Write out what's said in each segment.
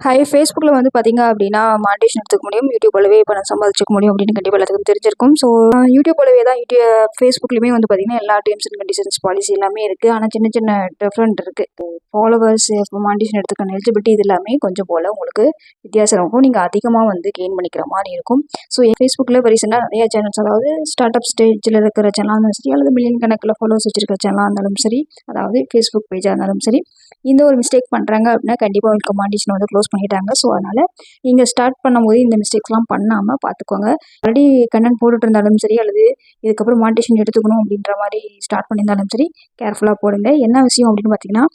Hi ஃபேஸ்புக்கில் வந்து பார்த்தீங்க அப்படின்னா மானிட்டேஷன் எடுத்துக்க முடியும். யூடியூப் போலவே பணம் சம்பாதிச்சுக்க முடியும் அப்படின்னு கண்டிப்பாக எல்லாத்துக்கும் தெரிஞ்சிருக்கும். ஸோ யூடியூப் போலவே தான் ஃபேஸ்புக்லேயுமே வந்து பார்த்தீங்கன்னா எல்லா டேர்ம்ஸ் அண்ட் கண்டிஷன்ஸ் பாலிசி எல்லாமே இருக்குது. ஆனால் சின்ன சின்ன டிஃப்ரெண்ட் இருக்குது. ஃபாலோவர்ஸ் இப்போ மானிட்டேஷன் எடுத்துக்கணும் எலிஜிபிலிட்டி இது எல்லாமே கொஞ்சம் போல் உங்களுக்கு வித்தியாசம் இருக்கும். நீங்கள் அதிகமாக வந்து கெயின் பண்ணிக்கிற மாதிரி இருக்கும். ஸோ ஃபேஸ்புக்கில் இப்போ ரீசெண்டாக நிறைய சேனல்ஸ், அதாவது ஸ்டார்ட் அப் ஸ்டேஜில் இருக்கிற சேனலாக இருந்தாலும் சரி, அல்லது மில்லியன் கணக்கில் ஃபாலோவர்ஸ் வச்சிருக்கிற சேனலாக இருந்தாலும் சரி, அதாவது ஃபேஸ்புக் பேஜாக இருந்தாலும் சரி, இந்த ஒரு மிஸ்டேக் பண்ணுறாங்க அப்படின்னா கண்டிப்பாக உங்களுக்கு மானிட்டேஷன் வந்து க்ளோஸ் பண்ணிட்டாங்க. ஸோ அதனால் நீங்கள் ஸ்டார்ட் பண்ணும்போது இந்த மிஸ்டேக்ஸ்லாம் பண்ணாமல் பார்த்துக்கோங்க. ஆல்ரெடி கண்டென்ட் போட்டுட்டு இருந்தாலும் சரி, அல்லது இதுக்கப்புறம் மானிட்டேஷன் எடுத்துக்கணும் அப்படின்ற மாதிரி ஸ்டார்ட் பண்ணியிருந்தாலும் சரி, கேர்ஃபுல்லாக போடுங்க. என்ன விஷயம் அப்படின்னு பார்த்தீங்கன்னா,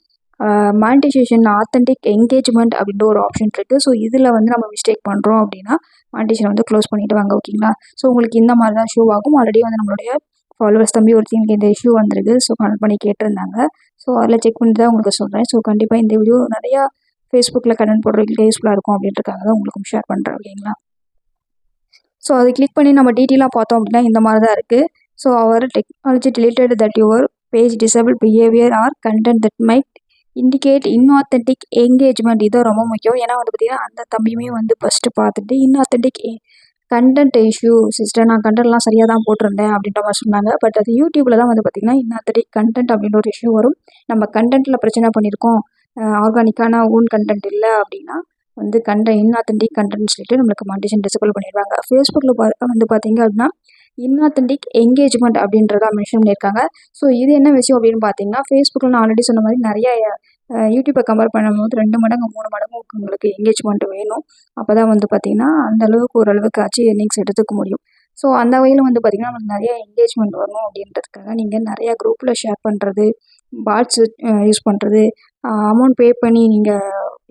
மானிட்டைசேஷன் ஆத்தென்டிக் என்கேஜ்மெண்ட் அப்படின்ற ஒரு ஆப்ஷன் இருக்குது. ஸோ இதில் வந்து நம்ம மிஸ்டேக் பண்ணுறோம் அப்படின்னா மானிட்டேஷன் வந்து க்ளோஸ் பண்ணிவிட்டு வாங்க, ஓகேங்களா? ஸோ உங்களுக்கு இந்த மாதிரி தான் ஷோ ஆகும். ஆல்ரெடி வந்து நம்மளுடைய ஃபாலோவர்ஸ் தம்பி ஒருத்தங்களுக்கு இந்த இஷ்யூ வந்திருக்கு. ஸோ கனெக்ட் பண்ணி கேட்டிருந்தாங்க. ஸோ அதில் செக் பண்ணி தான் உங்களுக்கு சொல்கிறேன். ஸோ கண்டிப்பாக இந்த வீடியோ நிறையா ஃபேஸ்புக்கில் கண்டென்ட் போடுறதுக்கு யூஸ்ஃபுல்லாக இருக்கும் அப்படின்றதுக்காக தான் உங்களுக்கும் ஷேர் பண்ணுறேன், ஓகேங்களா? ஸோ அதை கிளிக் பண்ணி நம்ம டீட்டெயிலாக பார்த்தோம் அப்படின்னா இந்த மாதிரி தான் இருக்குது. So our technology related that your page disable behaviour or content that might indicate inauthentic engagement. இதான் ரொம்ப முக்கியம். ஏன்னா வந்து பார்த்தீங்கன்னா அந்த தம்பியுமே வந்து ஃபஸ்ட்டு பார்த்துட்டு இன்ஆத்தென்டிக் கண்டென்ட் இஷ்யூ சிஸ்டர், நான் கண்டென்ட்லாம் சரியாக தான் போட்டிருந்தேன் அப்படின்ற மாதிரி சொன்னாங்க. பட் அது யூடியூப்பில் தான் வந்து பார்த்திங்கன்னா இன்ஆத்தென்டிக் கண்டென்ட் அப்படின்ற ஒரு இஷ்யூ வரும். நம்ம கண்டென்ட்டில் பிரச்சனை பண்ணியிருக்கோம், ஆர்கானிக்கான ஓன் கண்டென்ட் இல்லை அப்படின்னா வந்து இன்ஆத்தென்டிக் கண்டென்ட் சொல்லிட்டு நம்மளுக்கு மானிட்டேஷன் டிசேபிள் பண்ணிடுவாங்க. ஃபேஸ்புக்கில் வந்து பார்த்தீங்க அப்படின்னா இன்ஆத்தென்டிக் என்கேஜ்மெண்ட் அப்படின்றத மென்ஷன் பண்ணியிருக்காங்க. ஸோ இது என்ன விஷயம் அப்படின்னு பார்த்தீங்கன்னா, ஃபேஸ்புக்கில் நான் ஆல்ரெடி சொன்ன மாதிரி நிறைய யூடியூப்பை கம்பேர் பண்ணும்போது 2 மடங்கு 3 மடங்கு உங்களுக்கு என்கேஜ்மெண்ட் வேணும். அப்போ தான் வந்து பார்த்திங்கன்னா அந்தளவுக்கு ஓரளவுக்கு ஆச்சு எர்னிங்ஸ் எடுத்துக்க முடியும். ஸோ அந்த வகையில் வந்து பார்த்திங்கன்னா நமக்கு நிறைய என்கேஜ்மெண்ட் வரணும் அப்படின்றதுக்காக நீங்கள் நிறையா குரூப்பில் ஷேர் பண்ணுறது, பாட்ஸ் யூஸ் பண்ணுறது, அமௌண்ட் பே பண்ணி நீங்கள்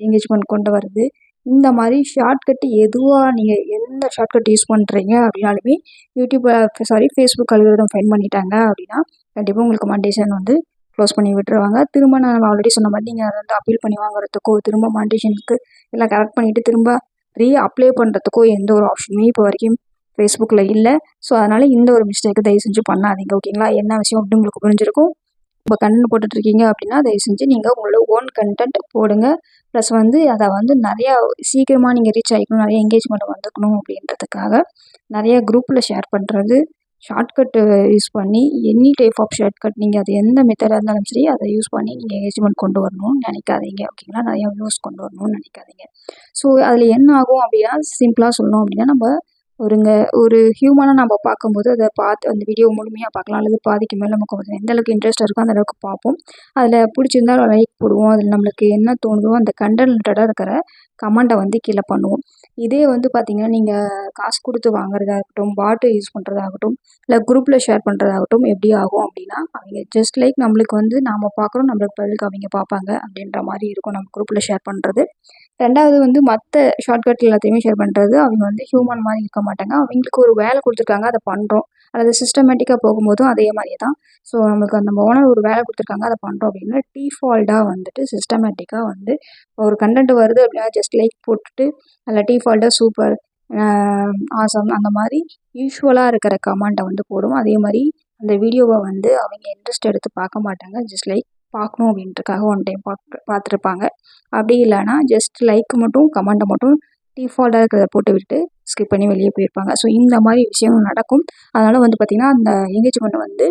என்கேஜ்மெண்ட் கொண்டு வர்றது, இந்த மாதிரி ஷார்ட்கட் எதுவாக நீங்கள் எந்த ஷார்ட்கட் யூஸ் பண்ணுறீங்க அப்படின்னாலுமே ஃபேஸ்புக் அல்காரிதம் ஃபைண்ட் பண்ணிட்டாங்க அப்படின்னா கண்டிப்பாக உங்களுக்கு மானிட்டேஷன் வந்து க்ளோஸ் பண்ணி விட்டுருவாங்க. திரும்ப நான் ஆல்ரெடி சொன்ன மாதிரி நீங்கள் அதை வந்து அப்பீல் பண்ணி வாங்குறதுக்கோ, திரும்ப மானிட்டேஷனுக்கு எல்லாம் கரெக்ட் பண்ணிவிட்டு திரும்ப அப்ளை பண்ணுறதுக்கோ எந்த ஒரு ஆப்ஷனுமே இப்போ வரைக்கும் ஃபேஸ்புக்கில் இல்லை. ஸோ அதனால் இந்த ஒரு மிஸ்டேக்கு தயவு செஞ்சு பண்ணாதீங்க, ஓகேங்களா? என்ன விஷயம் அப்படின்னு உங்களுக்கு புரிஞ்சிருக்கும். இப்போ கண்டென்ட் போட்டுட்ருக்கீங்க அப்படின்னா தயவு செஞ்சு நீங்கள் உங்களோட ஓன் கண்டென்ட் போடுங்க. ப்ளஸ் வந்து அதை வந்து நிறையா சீக்கிரமாக நீங்கள் ரீச் ஆகிக்கணும், நிறைய என்கேஜ்மெண்ட் வந்துக்கணும் அப்படின்றதுக்காக நிறைய குரூப்பில் ஷேர் பண்ணுறது, ஷார்ட்கட்டு யூஸ் பண்ணி எனி டைப் ஆஃப் ஷார்ட்கட் நீங்கள் அது எந்த மெத்தடாக இருந்தாலும் சரி அதை யூஸ் பண்ணி நீங்கள் என்கேஜ்மெண்ட் கொண்டு வரணும்னு நினைக்காதீங்க, ஓகேங்களா? நிறையா வியூஸ் கொண்டு வரணும்னு நினைக்காதீங்க. ஸோ அதில் என்ன ஆகும் அப்படின்னா, சிம்பிளாக சொல்லணும் அப்படின்னா, நம்ம ஒரு ஹியூமனாக நம்ம பார்க்கும்போது அதை பார்த்து அந்த வீடியோ முழுமையாக பார்க்கலாம், அல்லது பாதிக்கு மேலே நமக்கு கொஞ்சம் எந்த அளவுக்கு இன்ட்ரெஸ்ட் இருக்கோ அந்த அளவுக்கு பார்ப்போம். அதில் பிடிச்சிருந்தா லைக் போடுவோம். அதில் நம்மளுக்கு என்ன தோணுதோ அந்த கண்டென்ட் ரிலேட்டடாக இருக்கிற கமெண்ட்டை வந்து கீழே பண்ணுவோம். இதே வந்து பார்த்திங்கன்னா நீங்கள் காசு கொடுத்து வாங்குறதாகட்டும், பாட்டு யூஸ் பண்ணுறதாகட்டும், இல்லை குரூப்பில் ஷேர் பண்ணுறதாகட்டும், எப்படி ஆகும் அப்படின்னா அவங்க ஜஸ்ட் லைக் நம்மளுக்கு வந்து நாம் பார்க்குறோம், நம்மளுக்கு பதிலுக்கு அவங்க பார்ப்பாங்க அப்படின்ற மாதிரி இருக்கும் நம்ம குரூப்பில் ஷேர் பண்ணுறது. 2வது வந்து மற்ற ஷார்ட்கட் எல்லாத்தையுமே ஷேர் பண்ணுறது, அவங்க வந்து ஹியூமன் மாதிரி இருக்க மாட்டாங்க. அவங்களுக்கு ஒரு வேலை கொடுத்துருக்காங்க, அதை பண்ணுறோம். அல்லது சிஸ்டமேட்டிக்காக போகும்போதும் அதே மாதிரியே தான். ஸோ நமக்கு அந்த ஓனர் ஒரு வேலை கொடுத்துருக்காங்க, அதை பண்ணுறோம் அப்படின்னா டிஃபால்ட்டாக வந்துட்டு சிஸ்டமேட்டிக்காக வந்து ஒரு கண்டென்ட் வருது அப்படின்னா ஜஸ்ட் லைக் போட்டுட்டு அதில் டிஃபால்ட்டாக சூப்பர், ஆசம் அந்த மாதிரி யூஷுவலாக இருக்கிற கமெண்ட்டை வந்து போடும். அதே மாதிரி அந்த வீடியோவை வந்து அவங்க இன்ட்ரெஸ்ட் எடுத்து பார்க்க மாட்டாங்க. ஜஸ்ட் லைக் பார்க்கணும் அப்படின்றதுக்காக ஒன் டைம் பார்த்துருப்பாங்க. அப்படி இல்லைனா ஜஸ்ட் லைக் மட்டும் கமெண்ட்டை மட்டும் டிஃபால்ட்டாக இருக்கிறத போட்டு விட்டு ஸ்கிப் பண்ணி வெளியே போயிருப்பாங்க. ஸோ இந்த மாதிரி விஷயங்கள் நடக்கும். அதனால் வந்து பார்த்திங்கன்னா அந்த என்கேஜ்மெண்ட் வந்து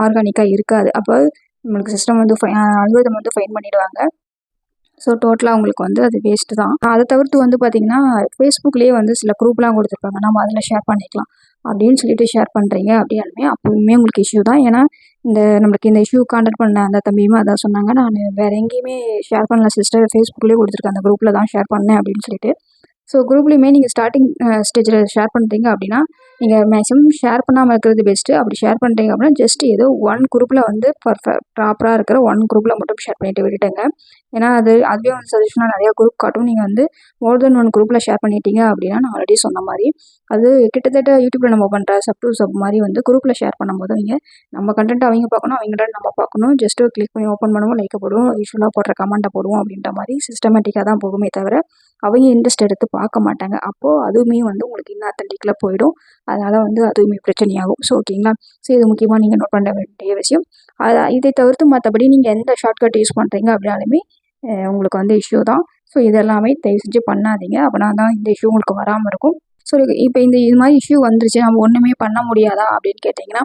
ஆர்கானிக்காக இருக்காது. அப்போ நம்மளுக்கு சிஸ்டம் வந்து அல்காரிதம் வந்து ஃபைன் பண்ணிவிடுவாங்க. ஸோ டோட்டலாக உங்களுக்கு வந்து அது வேஸ்ட்டு தான். அதை தவிர்த்து வந்து பார்த்திங்கன்னா ஃபேஸ்புக்லேயே வந்து சில குரூப்லாம் கொடுத்துருப்பாங்க, நம்ம அதில் ஷேர் பண்ணிக்கலாம் அப்படின்னு சொல்லிட்டு ஷேர் பண்ணுறீங்க அப்படின்னாலுமே அப்போவுமே உங்களுக்கு இஷ்யூ தான். ஏன்னா நம்மளுக்கு இந்த இஷ்யூ கான்டாக்ட் பண்ண அந்த தம்பியுமே அதான் சொன்னாங்க, நான் வேறு எங்கேயுமே ஷேர் பண்ணல சிஸ்டர், ஃபேஸ்புக்லேயே கொடுத்துருக்கேன், அந்த குரூப்பில் தான் ஷேர் பண்ணேன் அப்படின்னு சொல்லிட்டு. ஸோ குரூப்லேயுமே நீங்கள் ஸ்டார்டிங் ஸ்டேஜில் ஷேர் பண்ணுறீங்க அப்படின்னா நீங்கள் மேக்ஸிமம் ஷேர் பண்ணாமல் இருக்கிறது பெஸ்ட்டு. அப்படி ஷேர் பண்ணுறீங்க அப்படின்னா ஜஸ்ட் ஏதோ ஒன் குரூப்பில் வந்து ப்ராப்பராக இருக்கிற ஒன் குரூப்பில் மட்டும் ஷேர் பண்ணிட்டு விட்டுட்டேங்க. ஏன்னா அதுவே வந்து சஜஷனாக நிறையா குரூப் காட்டும். நீங்கள் வந்து மோர் தென் ஒன் குரூப்பில் ஷேர் பண்ணிட்டீங்க அப்படின்னா நான் ஆல்ரெடி சொன்ன மாதிரி அது கிட்டத்தட்ட யூடியூப்பில் நம்ம பண்ணுற சப் டு சப் மாதிரி வந்து குரூப்பில் ஷேர் பண்ணும்போது நம்ம கண்டென்ட் அவங்க பார்க்கணும், அவங்க நம்ம பார்க்கணும். ஜஸ்ட்டு கிளிக் பண்ணி ஓப்பன் பண்ணுவோம், லைக்கை போடுவோம், யூஸ்வலாக போடுற கமெண்ட்டை போடுவோம் அப்படின்ற மாதிரி சிஸ்டமேட்டிக்காக தான் போகுமே தவிர அவங்க இன்ட்ரெஸ்ட் எடுத்து பார்க்க மாட்டாங்க. அப்போது அதுவுமே வந்து உங்களுக்கு இன்ஆத்தென்டிக்கில் போயிடும். அதனால் வந்து அதுவுமே பிரச்சனையாகும். ஸோ ஓகேங்களா? ஸோ இது முக்கியமாக நீங்கள் நோட் பண்ண வேண்டிய விஷயம். இதை தவிர்த்து மற்றபடி நீங்கள் எந்த ஷார்ட்கட் யூஸ் பண்ணுறீங்க அப்படின்னாலுமே உங்களுக்கு வந்து இஷ்யூ தான். ஸோ இதெல்லாமே தயவு செஞ்சு பண்ணாதீங்க. அப்போனா தான் இந்த இஷ்யூ உங்களுக்கு வராமல் இருக்கும். ஸோ இப்போ இது மாதிரி இஷ்யூ வந்துருச்சு, நம்ம ஒன்றுமே பண்ண முடியாதா அப்படின்னு கேட்டிங்கன்னா,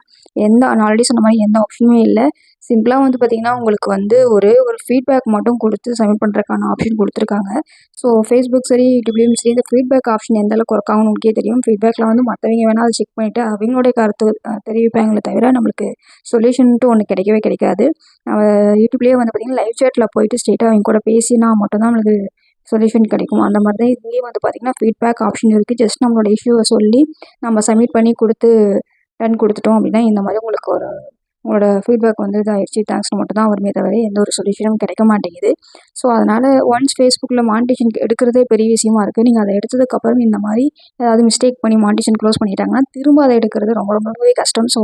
நான் ஆல்ரெடி சொன்ன மாதிரி எந்த ஆப்ஷனுமே இல்லை. சிம்பிளாக வந்து பார்த்திங்கன்னா, உங்களுக்கு வந்து ஒரு ஃபீட்பேக் மட்டும் கொடுத்து சப்மிட் பண்ணுறதுக்கான ஆப்ஷன் கொடுத்துருக்காங்க. ஸோ ஃபேஸ்புக் சரி, யூடியூப்லேயும் சரி, இந்த ஃபீட்பேக் ஆப்ஷன் எந்த அளவுக்கு ஒர்க் ஆகும்னு உங்களுக்கே தெரியும். ஃபீட்பேக்கில் வந்து மற்றவங்க வேணால் அதை செக் பண்ணிவிட்டு அவங்களுடைய கருத்து தெரிவிப்பாங்களே தவிர நம்மளுக்கு சொல்யூஷன்ட்டு ஒன்று கிடைக்கவே கிடைக்காது. யூடியூப்லேயே வந்து பார்த்திங்கன்னா லைவ் சேட்டில் போயிட்டு ஸ்ட்ரெயிட்டாக அவங்க கூட பேசினா மட்டும்தான் நம்மளுக்கு சொல்யூஷன் கிடைக்கும். அந்த மாதிரி தான் இதுலேயும் வந்து பார்த்திங்கன்னா ஃபீட்பேக் ஆப்ஷன் இருக்குது. ஜஸ்ட் நம்மளோட இஷ்யூவை சொல்லி நம்ம சப்மிட் பண்ணி டன் கொடுத்துட்டோம் அப்படின்னா இந்த மாதிரி உங்களுக்கு உங்களோட ஃபீட்பேக் வந்து இதாகிடுச்சு தேங்க்ஸ்னு மட்டும் தான் வருமே தவிர எந்த ஒரு சொல்யூஷனும் கிடைக்க மாட்டேங்குது. ஸோ அதனால் ஒன்ஸ் ஃபேஸ்புக்கில் மானிட்டேஷன் எடுக்கிறதே பெரிய விஷயமா இருக்குது. நீங்கள் அதை எடுத்ததுக்கப்புறம் இந்த மாதிரி ஏதாவது மிஸ்டேக் பண்ணி மானிட்டேஷன் க்ளோஸ் பண்ணிட்டாங்கன்னா திரும்ப அதை எடுக்கிறது ரொம்பவே கஷ்டம். ஸோ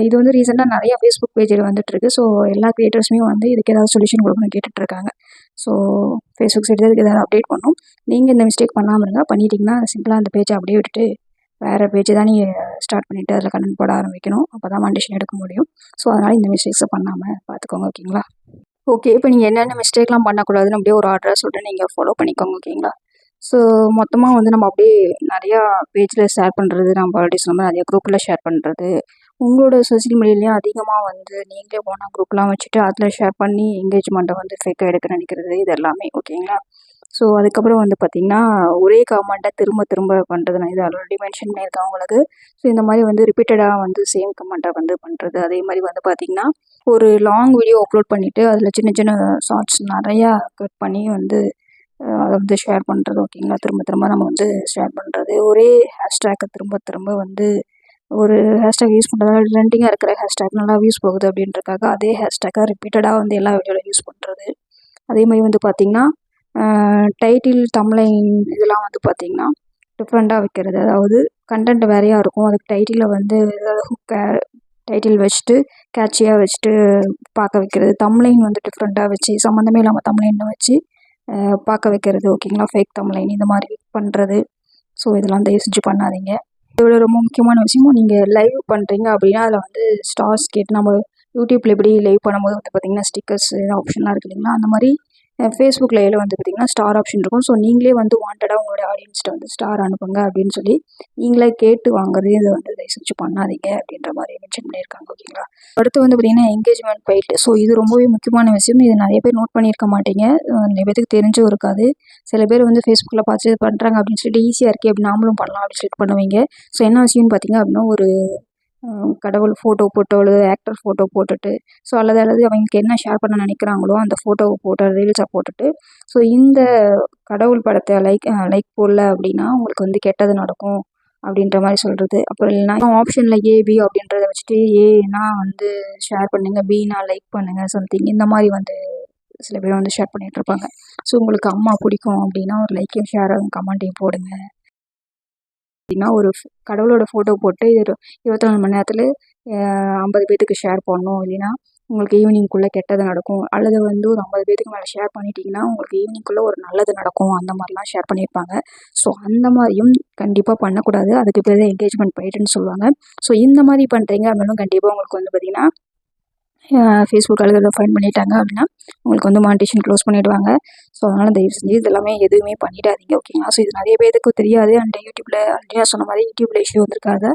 இது வந்து ரீசெண்டாக நிறையா ஃபேஸ்புக் பேஜில் வந்துட்டுருக்கு. ஸோ எல்லா க்ரியேட்டர்ஸுமே வந்து இதுக்கு ஏதாவது சொல்யூஷன் கொடுக்கணும்னு கேட்டுட்ருக்காங்க. ஸோ ஃபேஸ்புக் சைடு இதுக்கு ஏதாவது அப்டேட் பண்ணணும். நீங்கள் இந்த மிஸ்டேக் பண்ணாமல் இருந்தால் பண்ணிட்டீங்கன்னா சிம்பிளாக அந்த பேஜை அப்படியே விட்டுட்டு வேறு பேஜ் தான் நீங்கள் ஸ்டார்ட் பண்ணிவிட்டு அதில் கண்டென்ட் போட ஆரம்பிக்கணும். அப்போ தான் மானிட்டேஷன் எடுக்க முடியும். ஸோ அதனால் இந்த மிஸ்டேக்ஸை பண்ணாமல் பார்த்துக்கோங்க. ஓகேங்களா? ஓகே, இப்போ நீங்கள் என்னென்ன மிஸ்டேக்லாம் பண்ணக்கூடாதுன்னு அப்படியே ஒரு ஆர்டராக சொல்லிட்டு நீங்கள் ஃபாலோ பண்ணிக்கோங்க. ஓகேங்களா? ஸோ மொத்தமாக வந்து நம்ம அப்படியே நிறையா பேஜில் ஷேர் பண்ணுறது, நம்ம ஆல்ரெடி சொன்ன மாதிரி நிறையா குரூப்பில் ஷேர் பண்ணுறது, உங்களோட சோசியல் மீடியாலேயும் அதிகமாக வந்து நீங்களே ஓனாக குரூப்லாம் வச்சுட்டு அதில் ஷேர் பண்ணி என்கேஜ்மெண்ட்டை வந்து ஃபேக்காக எடுக்க நினைக்கிறது இது எல்லாமே. ஓகேங்களா? ஸோ அதுக்கப்புறம் வந்து பார்த்திங்கன்னா ஒரே கமெண்ட்டை திரும்ப திரும்ப பண்ணுறது. நான் இது ஆல்ரெடி மென்ஷன் பண்ணியிருக்கேன் உங்களுக்கு. ஸோ இந்த மாதிரி வந்து ரிப்பீட்டடாக வந்து சேம் கமெண்ட்டை வந்து பண்ணுறது. அதே மாதிரி வந்து பார்த்திங்கன்னா ஒரு லாங் வீடியோ அப்லோட் பண்ணிவிட்டு அதில் சின்ன சின்ன ஷார்ட்ஸ் நிறையா கட் பண்ணி வந்து அதை வந்து ஷேர் பண்ணுறது. ஓகேங்களா? திரும்ப திரும்ப நம்ம வந்து ஷேர் பண்ணுறது. ஒரே ஹேஷ்டேக்கை திரும்ப திரும்ப வந்து ஒரு ஹேஷ்டேக் யூஸ் பண்ணுறதால ட்ரெண்டிங்காக இருக்கிற ஹேஷ்டேக் நல்லா வியூஸ் போகுது அப்படின்றக்காக அதே ஹேஷ்டேக்காக ரிப்பீட்டடாக வந்து எல்லா வீடியோவில் யூஸ் பண்ணுறது. அதே மாதிரி வந்து பார்த்திங்கன்னா டைட்டில், தம்ப்லைன் இதெல்லாம் வந்து பார்த்திங்கன்னா டிஃப்ரெண்ட்டாக வைக்கிறது. அதாவது கண்டென்ட் வேறையாக இருக்கும். அதுக்கு டைட்டிலில் வந்து ஏதாவது டைட்டில் வச்சுட்டு கேட்சியாக வச்சுட்டு பார்க்க வைக்கிறது. தம்ப்லைன் வந்து டிஃப்ரெண்ட்டாக வச்சு சம்மந்தமே இல்லாமல் தம்ப்லைனை வச்சு பார்க்க வைக்கிறது. ஓகேங்களா? ஃபேக் தம்ப்லைன் இந்த மாதிரி பண்ணுறது. ஸோ இதெல்லாம் தயவு செஞ்சு பண்ணாதீங்க. இதோட ரொம்ப முக்கியமான விஷயமும் நீங்கள் லைவ் பண்ணுறீங்க அப்படின்னா அதில் வந்து ஸ்டார்ஸ் கேட்டு நம்ம யூடியூப்பில் எப்படி லைவ் பண்ணும்போது வந்து பார்த்திங்கன்னா ஸ்டிக்கர்ஸ் ஆப்ஷன்லாம் இருக்குது இல்லைங்களா? அந்த மாதிரி ஃபேஸ்புக் லைவில் வந்து பார்த்திங்கன்னா ஸ்டார் ஆப்ஷன் இருக்கும். ஸோ நீங்களே வந்து வாண்டடாக உங்களுடைய ஆடியன்ஸ்கிட்ட வந்து ஸ்டார் அனுப்புங்க அப்படின்னு சொல்லி நீங்களே கேட்டு வாங்குறது இதை வந்து தயவு செஞ்சு பண்ணாதீங்க அப்படின்ற மாதிரி மென்ஷன் பண்ணியிருக்காங்க. ஓகேங்களா? அடுத்து வந்து பார்த்திங்கன்னா என்கேஜ்மெண்ட் ஃபைட். ஸோ இது ரொம்பவே முக்கியமான விஷயம். இது நிறைய பேர் நோட் பண்ணியிருக்க மாட்டீங்க. நிறைய பேருக்கு தெரிஞ்சும் இருக்காது. சில பேர் வந்து ஃபேஸ்புக்கில் பார்த்து இது பண்ணுறாங்க அப்படின்னு சொல்லிட்டு ஈஸியாக இருக்கே அப்படி நாமளும் பண்ணலாம் அப்படின்னு சொல்லிட்டு பண்ணுவீங்க. ஸோ என்ன விஷயம்னு பார்த்திங்க அப்படின்னா ஒரு கடவுள் ஃபோட்டோ போட்டோ அல்லது ஆக்டர் ஃபோட்டோ போட்டுட்டு ஸோ அல்லது அவங்களுக்கு என்ன ஷேர் பண்ண நினைக்கிறாங்களோ அந்த ஃபோட்டோவை போட்டு ரீல்ஸை போட்டுட்டு ஸோ இந்த கடவுள் படத்தை லைக் போடல அப்படின்னா உங்களுக்கு வந்து கெட்டது நடக்கும் அப்படின்ற மாதிரி சொல்கிறது. அப்புறம் இல்லைனா ஆப்ஷனில் ஏபி அப்படின்றத வச்சுட்டு ஏனா வந்து ஷேர் பண்ணுங்கள், பினா லைக் பண்ணுங்கள் சம்திங் இந்த மாதிரி வந்து சில பேர் வந்து ஷேர் பண்ணிகிட்ருப்பாங்க. ஸோ உங்களுக்கு அம்மா பிடிக்கும் அப்படின்னா ஒரு லைக்கையும் ஷேரும் கமெண்ட்டையும் போடுங்க. அப்படின்னா ஒரு கடவுளோட ஃபோட்டோ போட்டு 24 மணி நேரத்தில் 50 பேத்துக்கு ஷேர் பண்ணணும். இல்லைன்னா உங்களுக்கு ஈவினிங்குள்ளே கெட்டது நடக்கும். அல்லது வந்து ஒரு 50 பேத்துக்கு மேலே ஷேர் பண்ணிட்டீங்கன்னா உங்களுக்கு ஈவினிங்குள்ளே ஒரு நல்லது நடக்கும். அந்த மாதிரிலாம் ஷேர் பண்ணியிருப்பாங்க. ஸோ அந்த மாதிரியும் கண்டிப்பாக பண்ணக்கூடாது. அதுக்கு பேர் தான் என்கேஜ்மெண்ட் ஃபைட்டுன்னு சொல்லுவாங்க. ஸோ இந்த மாதிரி பண்ணுறீங்க அப்படின்னா கண்டிப்பாக உங்களுக்கு வந்து பார்த்திங்கன்னா ஃபேஸ்புக் அலுவலகத்தில் ஃபைன் பண்ணிட்டாங்க அப்படின்னா உங்களுக்கு வந்து மானிட்டேஷன் க்ளோஸ் பண்ணிவிடுவாங்க. ஸோ அதனால் தயவு செஞ்சு இதெல்லாமே எதுவுமே பண்ணிடாதீங்க. ஓகேங்களா? ஸோ இது நிறைய பேருக்கு தெரியாது. அண்ட் யூடியூப்பில் ஆல்ரெடி நான் சொன்ன மாதிரி யூடியூப்பில் இஷ்யூ வந்திருக்காது.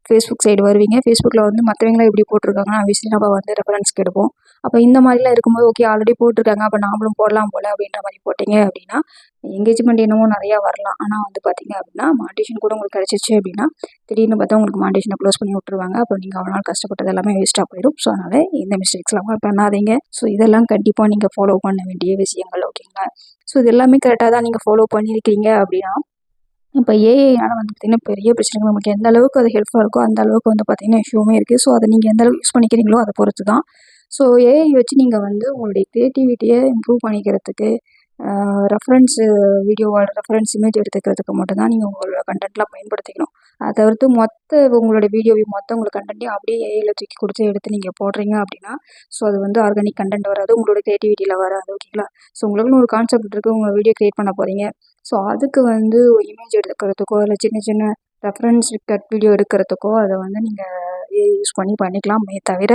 ஃபேஸ்புக் சைடு வருவீங்க. ஃபேஸ்புக்கில் வந்து மற்றவங்களாம் எப்படி போட்டிருக்காங்கன்னா ஆப்வியஸ்லி நம்ம வந்து ரெஃபரன்ஸ்க்கு எடுப்போம். அப்போ இந்த மாதிரிலாம் இருக்கும்போது ஓகே ஆல்ரெடி போட்டிருக்காங்க அப்போ நாமளும் போடலாம் போல் அப்படின்ற மாதிரி போட்டிங்க அப்படின்னா என்கேஜ்மெண்ட் என்னமோ நிறையா வரலாம். ஆனால் வந்து பார்த்திங்க அப்படின்னா மானிட்டேஷன் கூட உங்களுக்கு கிடச்சிச்சு அப்படின்னா திடீர்னு பார்த்தா உங்களுக்கு மானிட்டேஷனை க்ளோஸ் பண்ணி விட்ருவாங்க. அப்போ நீங்கள் அவ்வளோ நாள் கஷ்டப்பட்டது எல்லாமே வேஸ்ட்டாக போயிடும். ஸோ அதனால் இந்த மிஸ்டேக்ஸ்லாம் பண்ணாதீங்க. ஸோ இதெல்லாம் கண்டிப்பாக நீங்கள் ஃபாலோ பண்ண வேண்டிய விஷயங்கள். ஓகேங்களா? ஸோ இது எல்லாமே கரெக்டாக தான் நீங்கள் ஃபாலோ பண்ணியிருக்கீங்க அப்படின்னா இப்போ ஏஐனால் வந்து பார்த்திங்கன்னா பெரிய பிரச்சனைகள் நமக்கு எந்த அளவுக்கு அது ஹெல்ப்ஃபுல்லாக இருக்கோ அந்த அளவுக்கு வந்து பார்த்திங்கன்னா இஷ்யூமே இருக்குது. ஸோ அதை நீங்கள் எந்த அளவுக்கு யூஸ் பண்ணிக்கிறீங்களோ அதை பொறுத்து தான். ஸோ ஏஐ வச்சு நீங்கள் வந்து உங்களுடைய க்ரியேட்டிவிட்டியை இம்ப்ரூவ் பண்ணிக்கிறதுக்கு ரெஃபரன்ஸு வீடியோவோட ரெஃபரன்ஸ் இமேஜ் எடுத்துக்கிறதுக்கு மட்டும்தான் நீங்கள் உங்களோட கண்டென்ட்லாம் பயன்படுத்திக்கணும். அதை தவிர்த்து உங்களோட வீடியோவையும் உங்களோட கண்டென்ட்டையும் அப்படியே ஏஐயில் தூக்கி கொடுத்து எடுத்து நீங்கள் போடுறீங்க அப்படின்னா ஸோ அது வந்து ஆர்கானிக் கண்டென்ட் வராது, உங்களோட க்ரியேட்டிவிட்டியில் வராது. ஓகேங்களா? ஸோ உங்களுக்குன்னு ஒரு கான்செப்ட் இருக்குது, உங்கள் வீடியோ க்ரியேட் பண்ண போகிறீங்க. ஸோ அதுக்கு வந்து இமேஜ் எடுக்கிறதுக்கோ இல்லை சின்ன சின்ன ரெஃபரன்ஸ் கட் வீடியோ எடுக்கிறதுக்கோ அதை வந்து நீங்கள் ஏஐ யூஸ் பண்ணி பண்ணிக்கலாமே தவிர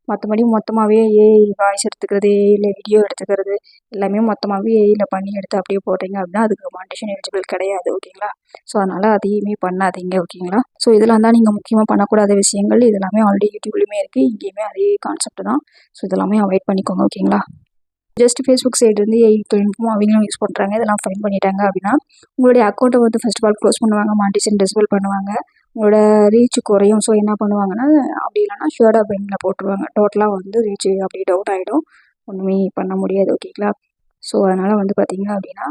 மற்றபடி மொத்தமாகவே ஏஐ வாய்ஸ் எடுத்துக்கிறது, ஏஐயில் வீடியோ எடுத்துக்கிறது எல்லாமே மொத்தமாகவே ஏஐயில் பண்ணி எடுத்து அப்படியே போடுறீங்க அப்படின்னா அதுக்கு மானிட்டேஷன் எலிஜிபிள் கிடையாது. ஓகேங்களா? ஸோ அதனால் அதையுமே பண்ணாதீங்க. ஓகேங்களா? ஸோ இதெல்லாம் தான் நீங்கள் முக்கியமாக பண்ணக்கூடாத விஷயங்கள். இதெல்லாமே ஆல்ரெடி யூடியூப்லேயுமே இருக்குது, இங்கேயுமே அதே கான்செப்ட் தான். ஸோ இதெல்லாமே அவாய்ட் பண்ணிக்கோங்க. ஓகேங்களா? ஜஸ்ட் ஃபேஸ்புக் சைட்லேருந்து ஏஐ தொழில்நுட்பம் அவங்களும் யூஸ் பண்ணுறாங்க. இதெல்லாம் ஃபைன் பண்ணிட்டாங்க அப்படின்னா உங்களுடைய அக்கௌண்ட்டை வந்து ஃபர்ஸ்ட் ஆஃப் ஆல் க்ளோஸ் பண்ணுவாங்க, மானிட்டேஷன் டிசேபிள் பண்ணுவாங்க, உங்களோட ரீச் குறையும். ஸோ என்ன பண்ணுவாங்கன்னா, அப்படி இல்லைன்னா ஷேடோ பெயினில் போட்டுருவாங்க. டோட்டலாக வந்து ரீச் அப்படியே டவுன் ஆகிடும், ஒன்றுமே பண்ண முடியாது. ஓகேங்களா? ஸோ அதனால் வந்து பார்த்தீங்க அப்படின்னா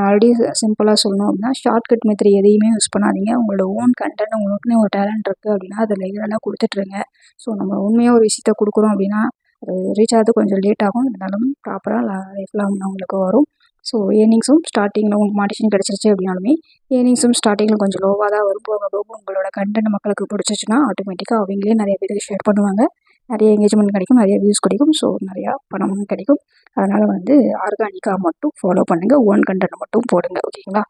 ஆல்ரெடி சிம்பிளாக சொல்லணும் அப்படின்னா ஷார்ட்கட் மெத்தட் எதையுமே யூஸ் பண்ணாதீங்க. உங்களோட ஓன் கண்டென்ட் உங்களுக்குன்னு ஒரு டேலண்ட் இருக்குது அப்படின்னா அதில் இதெல்லாம் கொடுத்துட்ருங்க. ஸோ நம்ம உண்மையாக ஒரு விஷயத்த கொடுக்குறோம் அப்படின்னா அது ரீச் ஆகிறது கொஞ்சம் லேட் ஆகும், இருந்தாலும் ப்ராப்பராக லைஃப் லாங் உங்களுக்கு வரும். ஸோ ஏர்னிங்ஸும் ஸ்டார்டிங்கில் உங்களுக்கு மானிட்டேஷன் கிடச்சிருச்சு அப்படின்னாலுமே ஏர்னிங்ஸும் ஸ்டார்டிங்கில் கொஞ்சம் லோவாக தான் வரும். போக போக உங்களோட கண்டென்ட் மக்களுக்கு பிடிச்சிச்சுன்னா ஆட்டோமேட்டிக்காக அவங்களே நிறைய பேருக்கு ஷேர் பண்ணுவாங்க, நிறைய என்கேஜ்மெண்ட் கிடைக்கும், நிறைய வியூஸ் கிடைக்கும், ஸோ நிறையா பணமும் கிடைக்கும். அதனால் வந்து ஆர்கானிக்காக மட்டும் ஃபாலோ பண்ணுங்கள், ஓன் கண்டென்ட் மட்டும் போடுங்க. ஓகேங்களா?